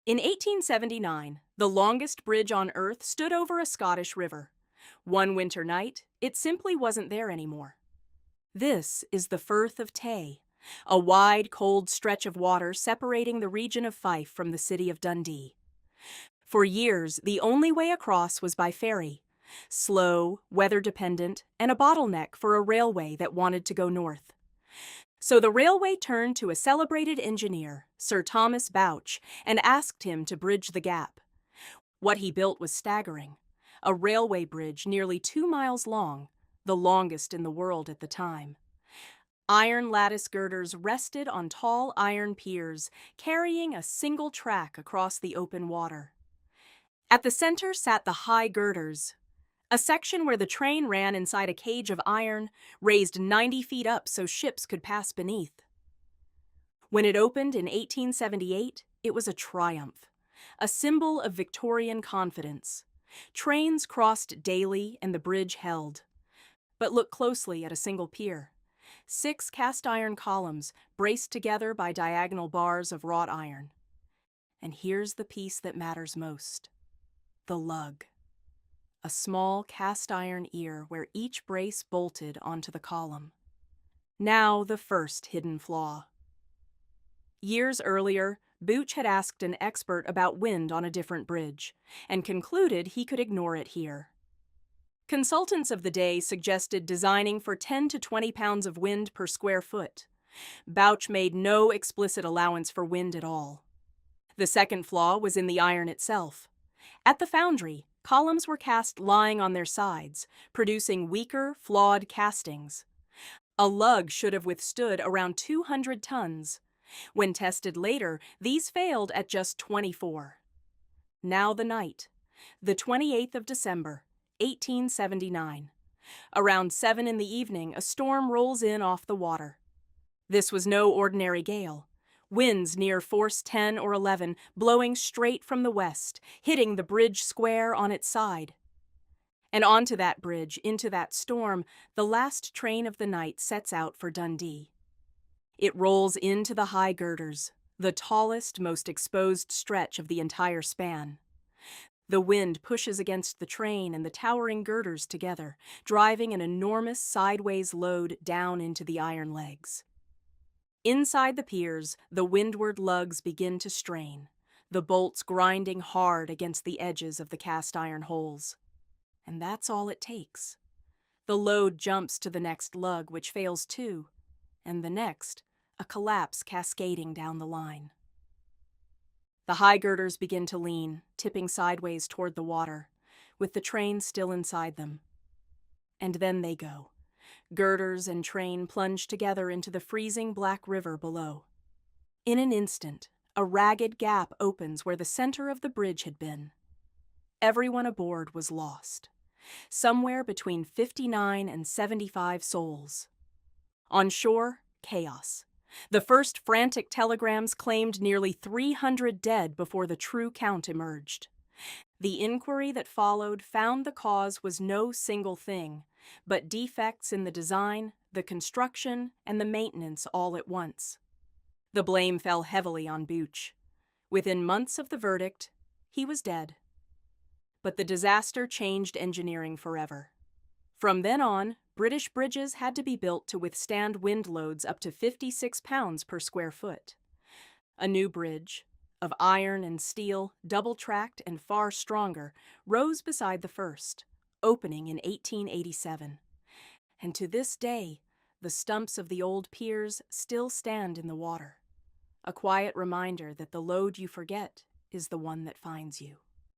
In 1879, the longest bridge on Earth stood over a Scottish river. One winter night, it simply wasn't there anymore. This is the Firth of Tay, a wide, cold stretch of water separating the region of Fife from the city of Dundee. For years, the only way across was by ferry, slow, weather-dependent, and a bottleneck for a railway that wanted to go north. So the railway turned to a celebrated engineer, Sir Thomas Bouch, and asked him to bridge the gap. What he built was staggering: a railway bridge nearly 2 miles long, the longest in the world at the time. Iron lattice girders rested on tall iron piers, carrying a single track across the open water. At the center sat the High Girders, a section where the train ran inside a cage of iron, raised 90 feet up so ships could pass beneath. When it opened in 1878, it was a triumph, a symbol of Victorian confidence. Trains crossed daily and the bridge held. But look closely at a single pier. 6 cast iron columns braced together by diagonal bars of wrought iron. And here's the piece that matters most: the lug. A small cast iron ear where each brace bolted onto the column. Now the first hidden flaw. Years earlier, Bouch had asked an expert about wind on a different bridge, and concluded he could ignore it here. Consultants of the day suggested designing for 10 to 20 pounds of wind per square foot. Bouch made no explicit allowance for wind at all. The second flaw was in the iron itself. At the foundry, columns were cast lying on their sides, producing weaker, flawed castings. A lug should have withstood around 200 tons. When tested later, these failed at just 24. Now the night, the 28th of December, 1879. Around 7 in the evening, a storm rolls in off the water. This was no ordinary gale. Winds near force 10 or 11, blowing straight from the west, hitting the bridge square on its side. And onto that bridge, into that storm, the last train of the night sets out for Dundee. It rolls into the High Girders, the tallest, most exposed stretch of the entire span. The wind pushes against the train and the towering girders together, driving an enormous sideways load down into the iron legs. Inside the piers, the windward lugs begin to strain, the bolts grinding hard against the edges of the cast iron holes. And that's all it takes. The load jumps to the next lug, which fails too, and the next, a collapse cascading down the line. The high girders begin to lean, tipping sideways toward the water, with the train still inside them. And then they go. Girders and train plunge together into the freezing black river below. In an instant, a ragged gap opens where the center of the bridge had been. Everyone aboard was lost, somewhere between 59 and 75 souls. On shore, chaos. The first frantic telegrams claimed nearly 300 dead before the true count emerged. The inquiry that followed found the cause was no single thing, but defects in the design, the construction, and the maintenance all at once. The blame fell heavily on Bouch. Within months of the verdict, he was dead. But the disaster changed engineering forever. From then on, British bridges had to be built to withstand wind loads up to 56 pounds per square foot. A new bridge, of iron and steel, double-tracked and far stronger, rose beside the first, opening in 1887. And to this day, the stumps of the old piers still stand in the water, a quiet reminder that the load you forget is the one that finds you.